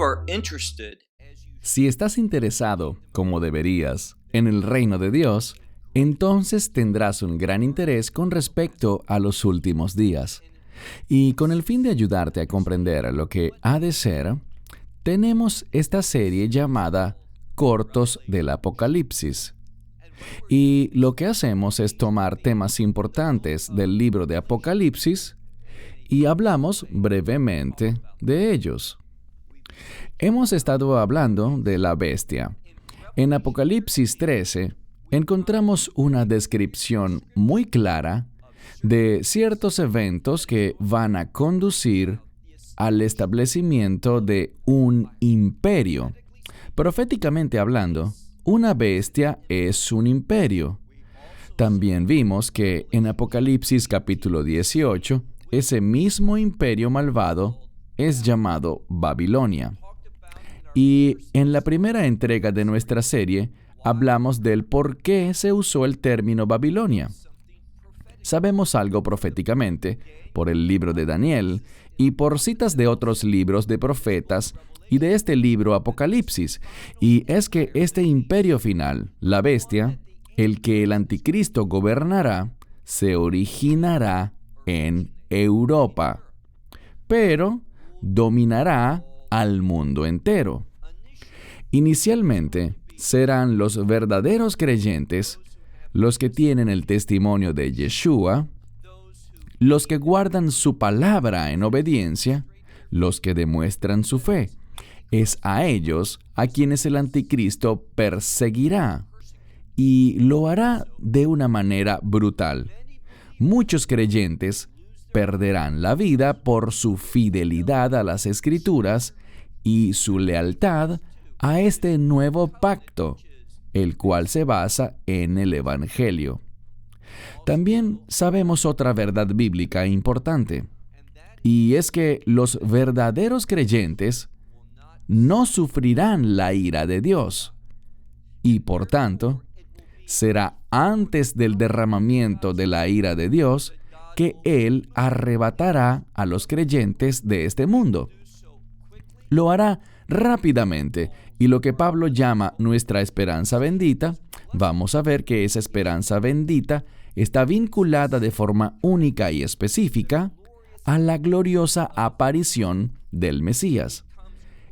are interested, Si estás interesado, como deberías, en el reino de Dios, entonces tendrás un gran interés con respecto a los últimos días. Y con el fin de ayudarte a comprender lo que ha de ser, tenemos esta serie llamada Cortos del Apocalipsis. Y lo que hacemos es tomar temas importantes del libro de Apocalipsis y hablamos brevemente de ellos. Hemos estado hablando de la bestia. En Apocalipsis 13 encontramos una descripción muy clara de ciertos eventos que van a conducir al establecimiento de un imperio. Proféticamente hablando, una bestia es un imperio. También vimos que en Apocalipsis capítulo 18, ese mismo imperio malvado es llamado Babilonia. Y en la primera entrega de nuestra serie, hablamos del por qué se usó el término Babilonia. Sabemos algo proféticamente por el libro de Daniel y por citas de otros libros de profetas y de este libro Apocalipsis, y es que este imperio final, la bestia, el que el anticristo gobernará, se originará en Europa, pero dominará al mundo entero. Inicialmente, serán los verdaderos creyentes, los que tienen el testimonio de Yeshua, los que guardan su palabra en obediencia, los que demuestran su fe. Es a ellos a quienes el anticristo perseguirá, y lo hará de una manera brutal. Muchos creyentes perderán la vida por su fidelidad a las Escrituras y su lealtad a este nuevo pacto, el cual se basa en el Evangelio. También sabemos otra verdad bíblica importante, y es que los verdaderos creyentes no sufrirán la ira de Dios, y por tanto, será antes del derramamiento de la ira de Dios que Él arrebatará a los creyentes de este mundo. Lo hará rápidamente, y lo que Pablo llama nuestra esperanza bendita, vamos a ver que esa esperanza bendita está vinculada de forma única y específica a la gloriosa aparición del Mesías.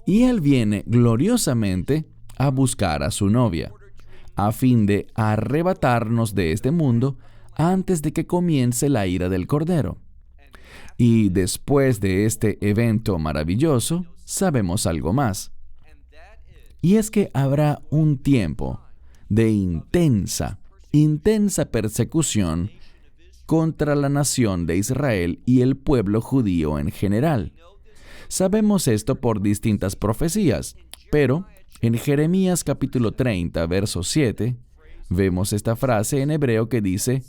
Y Él viene gloriosamente a buscar a su novia, a fin de arrebatarnos de este mundo antes de que comience la ira del Cordero. Y después de este evento maravilloso, sabemos algo más. Y es que habrá un tiempo de intensa persecución contra la nación de Israel y el pueblo judío en general. Sabemos esto por distintas profecías, pero en Jeremías capítulo 30, verso 7, vemos esta frase en hebreo que dice,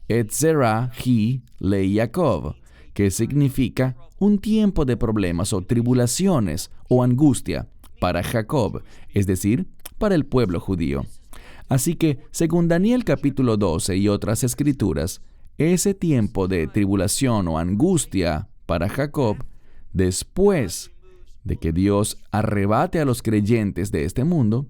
Et zerah hi le Jacob, que significa un tiempo de problemas o tribulaciones o angustia para Jacob, es decir, para el pueblo judío. Así que, según Daniel capítulo 12 y otras escrituras, ese tiempo de tribulación o angustia para Jacob, después de que Dios arrebate a los creyentes de este mundo,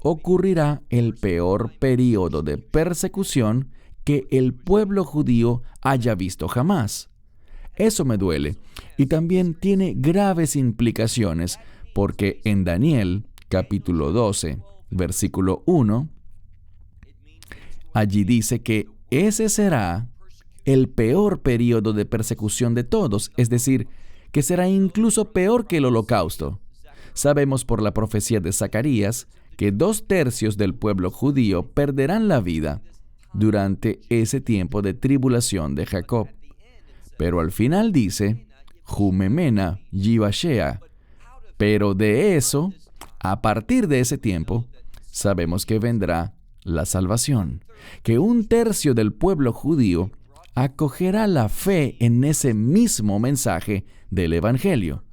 ocurrirá el peor período de persecución que el pueblo judío haya visto jamás. Eso me duele, y también tiene graves implicaciones, porque en Daniel, capítulo 12, versículo 1, allí dice que ese será el peor período de persecución de todos, es decir, que será incluso peor que el holocausto. Sabemos por la profecía de Zacarías que 2/3 del pueblo judío perderán la vida durante ese tiempo de tribulación de Jacob. Pero al final dice, Jumemena Yivashea. Pero de eso, a partir de ese tiempo, sabemos que vendrá la salvación, que 1/3 del pueblo judío acogerá la fe en ese mismo mensaje del Evangelio.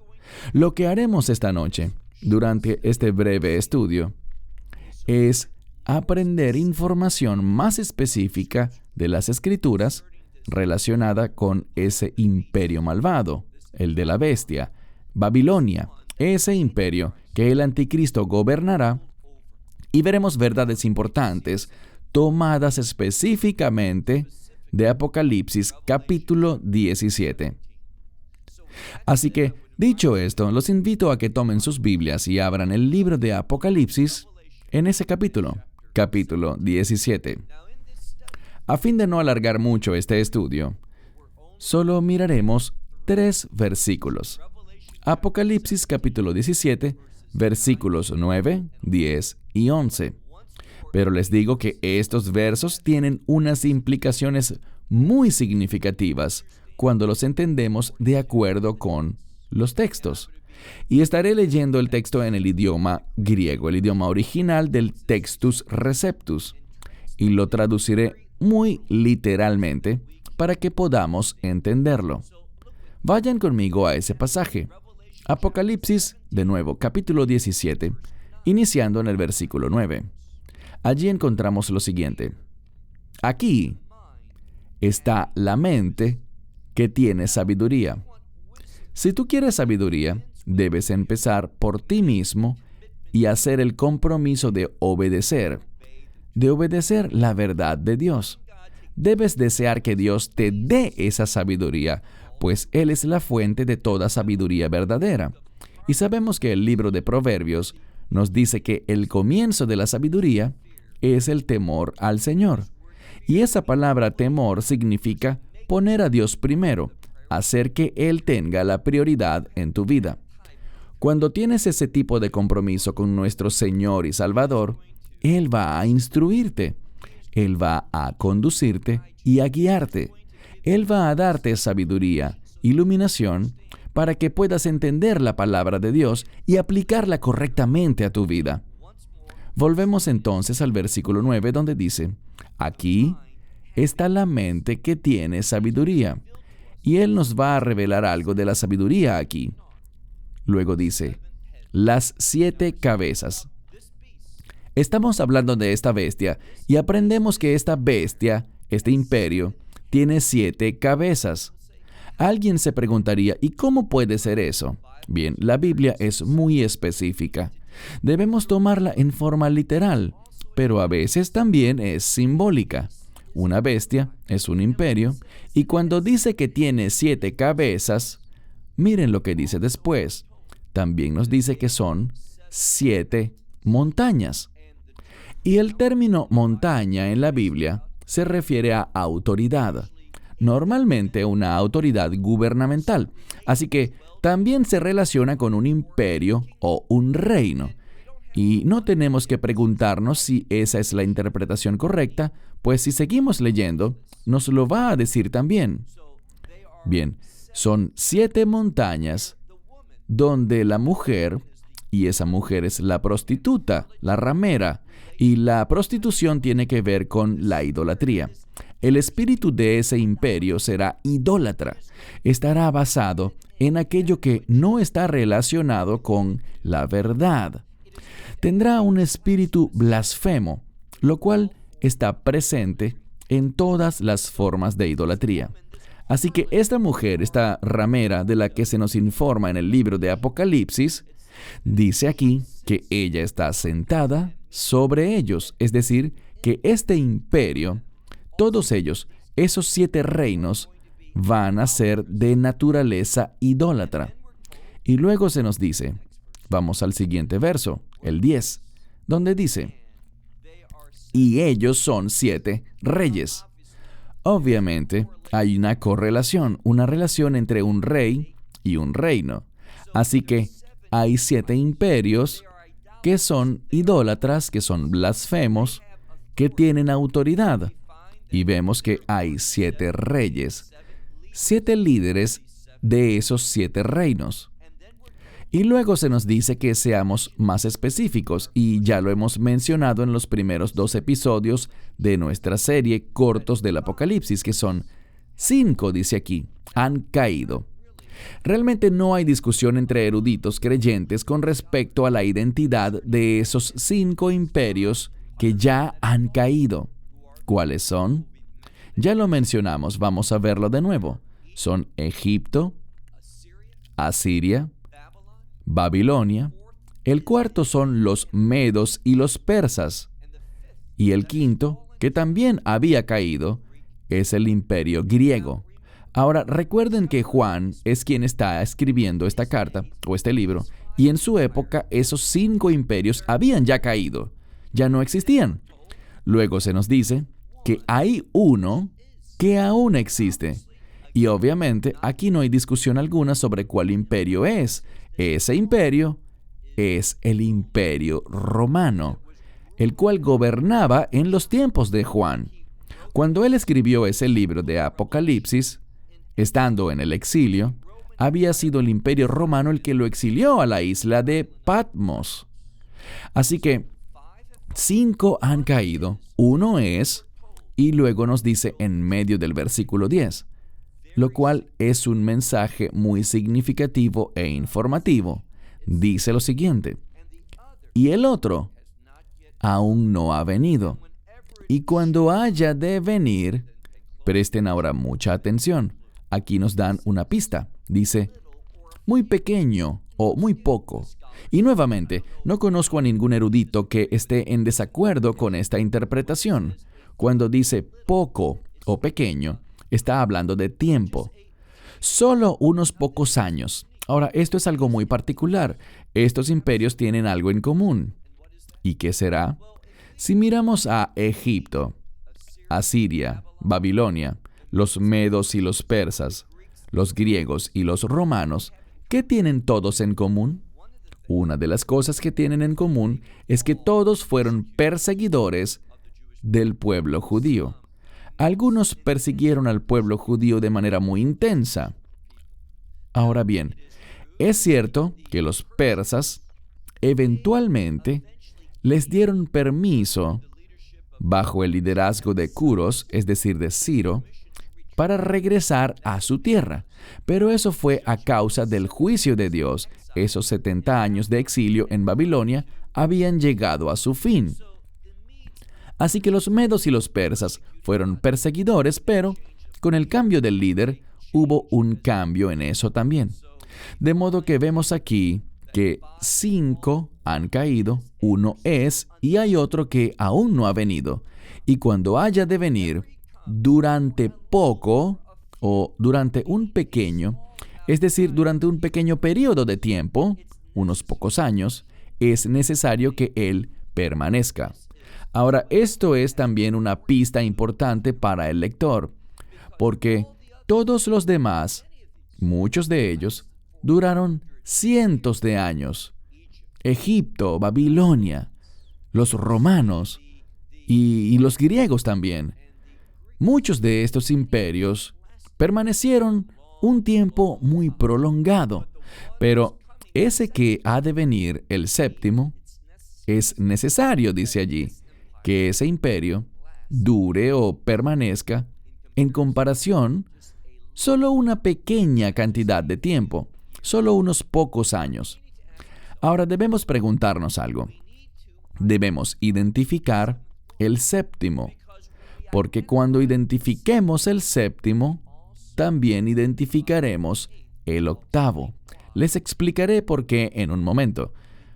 Lo que haremos esta noche, durante este breve estudio, es aprender información más específica de las Escrituras relacionada con ese imperio malvado, el de la bestia, Babilonia, ese imperio que el anticristo gobernará, y veremos verdades importantes tomadas específicamente de Apocalipsis capítulo 17. Así que, dicho esto, los invito a que tomen sus Biblias y abran el libro de Apocalipsis en ese capítulo 17. A fin de no alargar mucho este estudio, solo miraremos 3 versículos. Apocalipsis capítulo 17, versículos 9, 10 y 11. Pero les digo que estos versos tienen unas implicaciones muy significativas cuando los entendemos de acuerdo con los textos. Y estaré leyendo el texto en el idioma griego, el idioma original del Textus Receptus, y lo traduciré muy literalmente para que podamos entenderlo. Vayan conmigo a ese pasaje. Apocalipsis, de nuevo, capítulo 17, iniciando en el versículo 9. Allí encontramos lo siguiente. Aquí está la mente que tiene sabiduría. Si tú quieres sabiduría, debes empezar por ti mismo y hacer el compromiso de obedecer la verdad de Dios. Debes desear que Dios te dé esa sabiduría, pues Él es la fuente de toda sabiduría verdadera. Y sabemos que el libro de Proverbios nos dice que el comienzo de la sabiduría es el temor al Señor. Y esa palabra temor significa poner a Dios primero, hacer que Él tenga la prioridad en tu vida. Cuando tienes ese tipo de compromiso con nuestro Señor y Salvador, Él va a instruirte, Él va a conducirte y a guiarte. Él va a darte sabiduría, iluminación, para que puedas entender la palabra de Dios y aplicarla correctamente a tu vida. Volvemos entonces al versículo 9, donde dice, aquí está la mente que tiene sabiduría. Y Él nos va a revelar algo de la sabiduría aquí. Luego dice, las 7 cabezas. Estamos hablando de esta bestia y aprendemos que esta bestia, este imperio, tiene 7 cabezas. Alguien se preguntaría, ¿y cómo puede ser eso? Bien, la Biblia es muy específica. Debemos tomarla en forma literal, pero a veces también es simbólica. Una bestia es un imperio, y cuando dice que tiene 7 cabezas, miren lo que dice después. También nos dice que son 7 montañas. Y el término montaña en la Biblia se refiere a autoridad, normalmente una autoridad gubernamental. Así que también se relaciona con un imperio o un reino. Y no tenemos que preguntarnos si esa es la interpretación correcta, pues si seguimos leyendo, nos lo va a decir también. Bien, son 7 montañas donde la mujer, y esa mujer es la prostituta, la ramera, y la prostitución tiene que ver con la idolatría. El espíritu de ese imperio será idólatra. Estará basado en aquello que no está relacionado con la verdad. Tendrá un espíritu blasfemo, lo cual está presente en todas las formas de idolatría. Así que esta mujer, esta ramera de la que se nos informa en el libro de Apocalipsis, dice aquí que ella está sentada sobre ellos, es decir, que este imperio, todos ellos, esos 7 reinos, van a ser de naturaleza idólatra. Y luego se nos dice, vamos al siguiente verso, el 10, donde dice, y ellos son 7 reyes. Obviamente, hay una correlación, una relación entre un rey y un reino. Así que hay 7 imperios que son idólatras, que son blasfemos, que tienen autoridad. Y vemos que hay 7 reyes, 7 líderes de esos 7 reinos. Y luego se nos dice que seamos más específicos, y ya lo hemos mencionado en los primeros 2 episodios de nuestra serie Cortos del Apocalipsis, que son 5, dice aquí, han caído. Realmente no hay discusión entre eruditos creyentes con respecto a la identidad de esos 5 imperios que ya han caído. ¿Cuáles son? Ya lo mencionamos, vamos a verlo de nuevo. Son Egipto, Asiria, Babilonia. El cuarto son los medos y los persas. Y el quinto, que también había caído, es el imperio griego. Ahora, recuerden que Juan es quien está escribiendo esta carta o este libro, y en su época esos 5 imperios habían ya caído, ya no existían. Luego se nos dice que hay uno que aún existe. Y obviamente aquí no hay discusión alguna sobre cuál imperio es. Ese imperio es el imperio romano, el cual gobernaba en los tiempos de Juan. Cuando él escribió ese libro de Apocalipsis, estando en el exilio, había sido el imperio romano el que lo exilió a la isla de Patmos. Así que 5 han caído, uno es, y luego nos dice en medio del versículo 10, lo cual es un mensaje muy significativo e informativo. Dice lo siguiente: y el otro aún no ha venido, y cuando haya de venir, presten ahora mucha atención. Aquí nos dan una pista. Dice, muy pequeño o muy poco. Y nuevamente, no conozco a ningún erudito que esté en desacuerdo con esta interpretación. Cuando dice poco o pequeño, está hablando de tiempo. Solo unos pocos años. Ahora, esto es algo muy particular. Estos imperios tienen algo en común. ¿Y qué será? Si miramos a Egipto, Asiria, Babilonia, los medos y los persas, los griegos y los romanos, ¿qué tienen todos en común? Una de las cosas que tienen en común es que todos fueron perseguidores del pueblo judío. Algunos persiguieron al pueblo judío de manera muy intensa. Ahora bien, es cierto que los persas eventualmente les dieron permiso, bajo el liderazgo de Curos, es decir, de Ciro, para regresar a su tierra. Pero eso fue a causa del juicio de Dios. Esos 70 años de exilio en Babilonia habían llegado a su fin. Así que los medos y los persas fueron perseguidores, pero con el cambio del líder hubo un cambio en eso también. De modo que vemos aquí que 5 han caído, uno es, y hay otro que aún no ha venido. Y cuando haya de venir, durante poco o durante un pequeño, es decir, durante un pequeño periodo de tiempo, unos pocos años, es necesario que Él permanezca. Ahora, esto es también una pista importante para el lector, porque todos los demás, muchos de ellos, duraron cientos de años. Egipto, Babilonia, los romanos y los griegos también. Muchos de estos imperios permanecieron un tiempo muy prolongado, pero ese que ha de venir, el séptimo, es necesario, dice allí, que ese imperio dure o permanezca en comparación solo una pequeña cantidad de tiempo, solo unos pocos años. Ahora debemos preguntarnos algo. Debemos identificar el séptimo, porque cuando identifiquemos el séptimo, también identificaremos el octavo. Les explicaré por qué en un momento,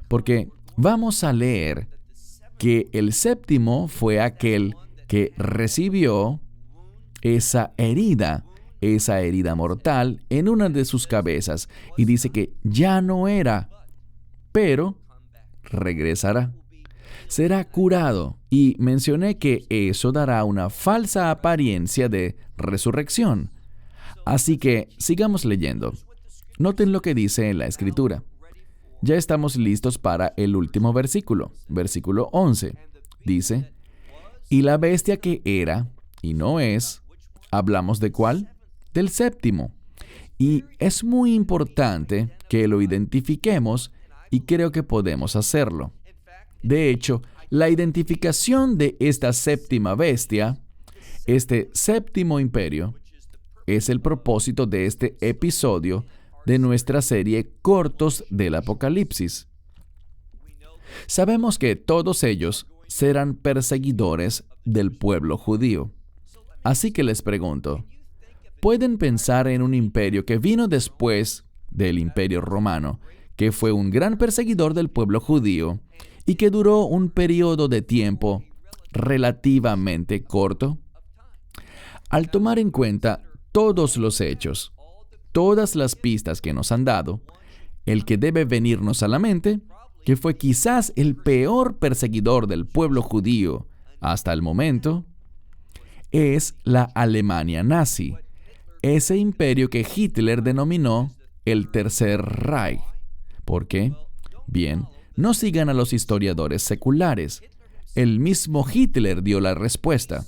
porque vamos a leer que el séptimo fue aquel que recibió esa herida mortal en una de sus cabezas, y dice que ya no era, pero regresará. Será curado, y mencioné que eso dará una falsa apariencia de resurrección. Así que sigamos leyendo. Noten lo que dice en la Escritura. Ya estamos listos para el último versículo, versículo 11. Dice, y la bestia que era y no es, ¿hablamos de cuál? Del séptimo. Y es muy importante que lo identifiquemos, y creo que podemos hacerlo. De hecho, la identificación de esta séptima bestia, este séptimo imperio, es el propósito de este episodio de nuestra serie Cortos del Apocalipsis. Sabemos que todos ellos serán perseguidores del pueblo judío. Así que les pregunto, ¿pueden pensar en un imperio que vino después del imperio romano, que fue un gran perseguidor del pueblo judío y que duró un periodo de tiempo relativamente corto. Al tomar en cuenta todos los hechos, todas las pistas que nos han dado, el que debe venirnos a la mente, que fue quizás el peor perseguidor del pueblo judío hasta el momento, es la Alemania nazi, ese imperio que Hitler denominó el Tercer Reich. ¿Por qué? Bien, no sigan a los historiadores seculares. El mismo Hitler dio la respuesta.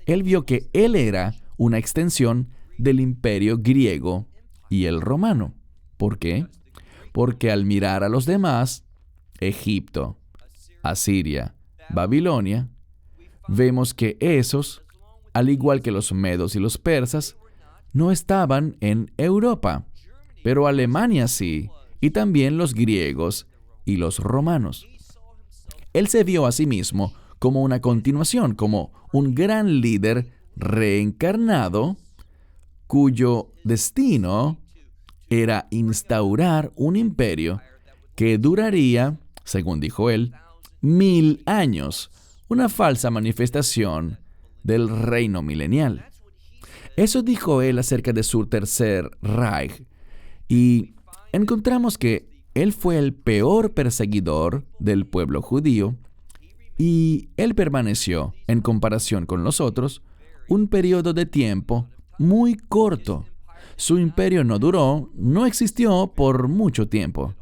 Él vio que él era una extensión del imperio griego y el romano. ¿Por qué? Porque al mirar a los demás, Egipto, Asiria, Babilonia, vemos que esos, al igual que los medos y los persas, no estaban en Europa, pero Alemania sí, y también los griegos y los romanos. Él se vio a sí mismo como una continuación, como un gran líder reencarnado, cuyo destino era instaurar un imperio que duraría, según dijo él, 1000 años, una falsa manifestación del reino milenial. Eso dijo él acerca de su Tercer Reich, y encontramos que él fue el peor perseguidor del pueblo judío, y él permaneció, en comparación con los otros, un periodo de tiempo muy corto. Su imperio no duró, no existió por mucho tiempo.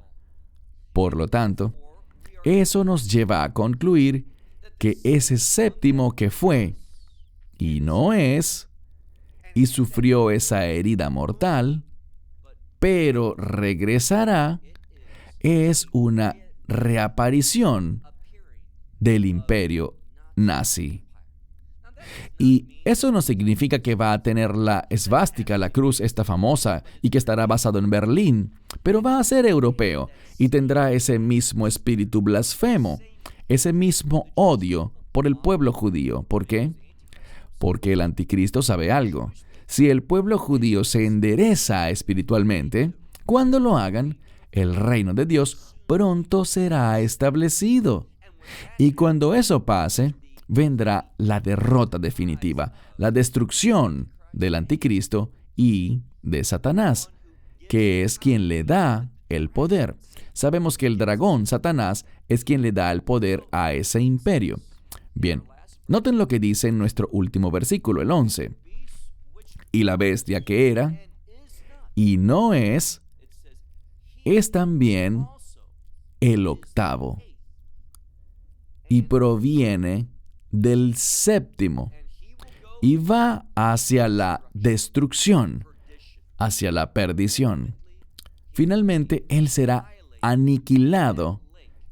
Por lo tanto, eso nos lleva a concluir que ese séptimo que fue, y no es, y sufrió esa herida mortal, pero regresará, es una reaparición del imperio nazi. Y eso no significa que va a tener la esvástica, la cruz esta famosa, y que estará basado en Berlín, pero va a ser europeo y tendrá ese mismo espíritu blasfemo, ese mismo odio por el pueblo judío. ¿Por qué? Porque el anticristo sabe algo. Si el pueblo judío se endereza espiritualmente, cuando lo hagan, el reino de Dios pronto será establecido. Y cuando eso pase, vendrá la derrota definitiva, la destrucción del anticristo y de Satanás, que es quien le da el poder. Sabemos que el dragón, Satanás, es quien le da el poder a ese imperio. Bien, noten lo que dice en nuestro último versículo, el 11. Y la bestia que era, y no es también el octavo, y proviene del séptimo, y va hacia la destrucción, hacia la perdición. Finalmente, él será aniquilado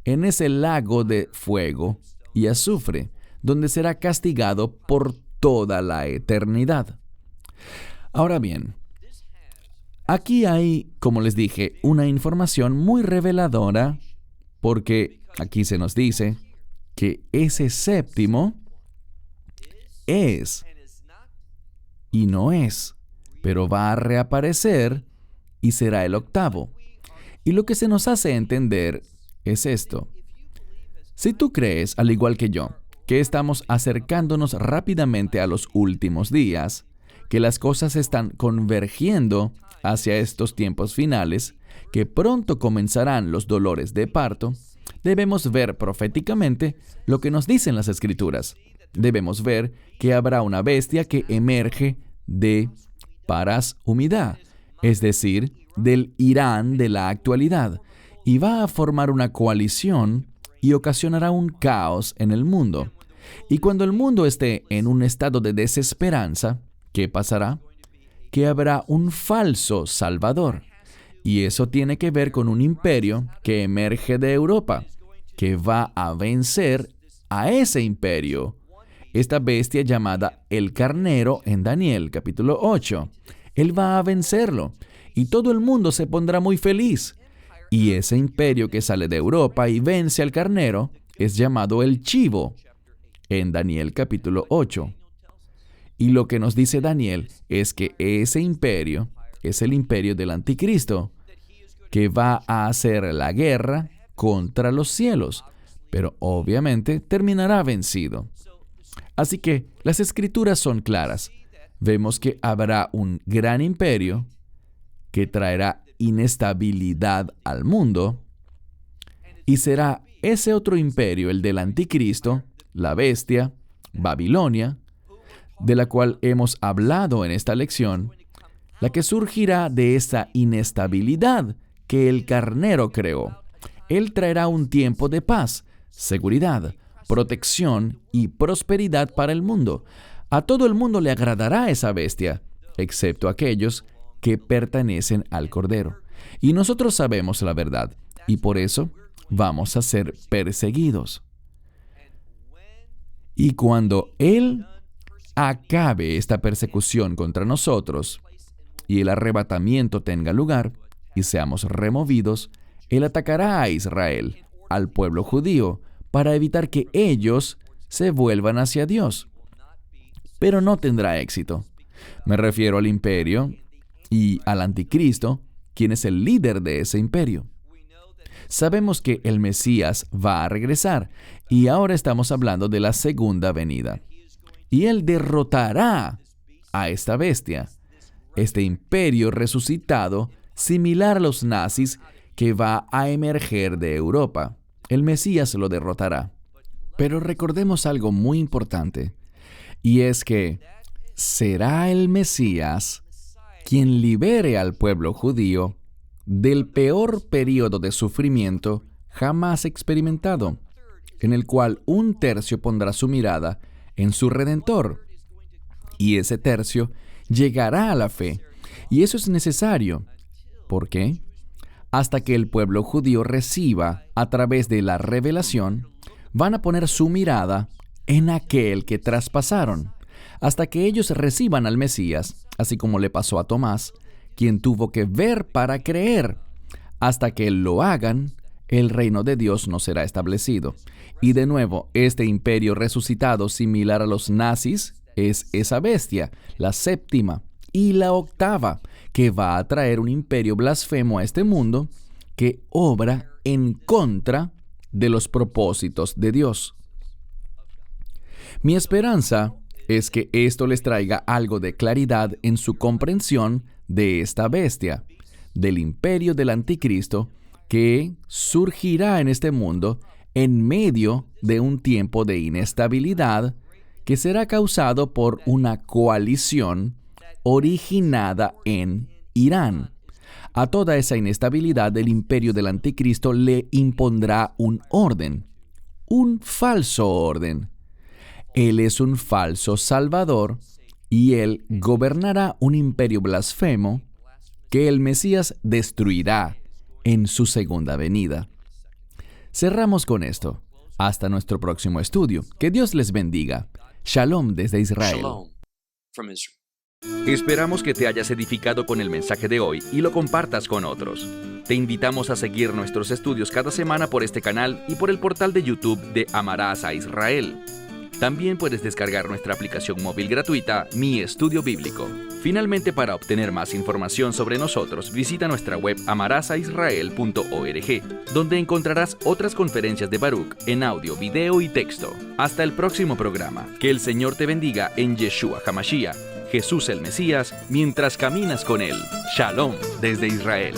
en ese lago de fuego y azufre, donde será castigado por toda la eternidad. Ahora bien, aquí hay, como les dije, una información muy reveladora, porque aquí se nos dice que ese séptimo es y no es, pero va a reaparecer y será el octavo. Y lo que se nos hace entender es esto. Si tú crees, al igual que yo, que estamos acercándonos rápidamente a los últimos días, que las cosas están convergiendo hacia estos tiempos finales, que pronto comenzarán los dolores de parto, debemos ver proféticamente lo que nos dicen las Escrituras. Debemos ver que habrá una bestia que emerge de Paras Humidá, es decir, del Irán de la actualidad, y va a formar una coalición y ocasionará un caos en el mundo. Y cuando el mundo esté en un estado de desesperanza, ¿qué pasará? Que habrá un falso salvador. Y eso tiene que ver con un imperio que emerge de Europa, que va a vencer a ese imperio. Esta bestia llamada el carnero en Daniel capítulo 8. Él va a vencerlo y todo el mundo se pondrá muy feliz. Y ese imperio que sale de Europa y vence al carnero es llamado el chivo en Daniel capítulo 8. Y lo que nos dice Daniel es que ese imperio es el imperio del anticristo, que va a hacer la guerra contra los cielos, pero obviamente terminará vencido. Así que las escrituras son claras. Vemos que habrá un gran imperio que traerá inestabilidad al mundo, y será ese otro imperio, el del anticristo, la bestia, Babilonia, de la cual hemos hablado en esta lección, la que surgirá de esa inestabilidad que el carnero creó. Él traerá un tiempo de paz, seguridad, protección y prosperidad para el mundo. A todo el mundo le agradará esa bestia, excepto aquellos que pertenecen al Cordero. Y nosotros sabemos la verdad, y por eso vamos a ser perseguidos. Y cuando Él acabe esta persecución contra nosotros y el arrebatamiento tenga lugar y seamos removidos, Él atacará a Israel, al pueblo judío, para evitar que ellos se vuelvan hacia Dios. Pero no tendrá éxito. Me refiero al imperio y al anticristo, quien es el líder de ese imperio. Sabemos que el Mesías va a regresar, y ahora estamos hablando de la segunda venida. Y Él derrotará a esta bestia, este imperio resucitado, similar a los nazis, que va a emerger de Europa. El Mesías lo derrotará. Pero recordemos algo muy importante, y es que será el Mesías quien libere al pueblo judío del peor periodo de sufrimiento jamás experimentado, en el cual un tercio pondrá su mirada en su Redentor, y ese tercio llegará a la fe. Y eso es necesario. ¿Por qué? Hasta que el pueblo judío reciba, a través de la revelación, van a poner su mirada en aquel que traspasaron, hasta que ellos reciban al Mesías, así como le pasó a Tomás, quien tuvo que ver para creer. Hasta que lo hagan, el reino de Dios no será establecido. Y de nuevo, este imperio resucitado, similar a los nazis, es esa bestia, la séptima y la octava, que va a traer un imperio blasfemo a este mundo que obra en contra de los propósitos de Dios. Mi esperanza es que esto les traiga algo de claridad en su comprensión de esta bestia, del imperio del anticristo, que surgirá en este mundo en medio de un tiempo de inestabilidad que será causado por una coalición originada en Irán. A toda esa inestabilidad, el imperio del anticristo le impondrá un orden, un falso orden. Él es un falso salvador, y él gobernará un imperio blasfemo que el Mesías destruirá en su segunda venida. Cerramos con esto. Hasta nuestro próximo estudio. Que Dios les bendiga. Shalom desde Israel. Shalom from Israel. Esperamos que te hayas edificado con el mensaje de hoy y lo compartas con otros. Te invitamos a seguir nuestros estudios cada semana por este canal y por el portal de YouTube de Amarás a Israel. También puedes descargar nuestra aplicación móvil gratuita, Mi Estudio Bíblico. Finalmente, para obtener más información sobre nosotros, visita nuestra web amarasaisrael.org, donde encontrarás otras conferencias de Baruch en audio, video y texto. Hasta el próximo programa. Que el Señor te bendiga en Yeshua HaMashiach, Jesús el Mesías, mientras caminas con Él. Shalom desde Israel.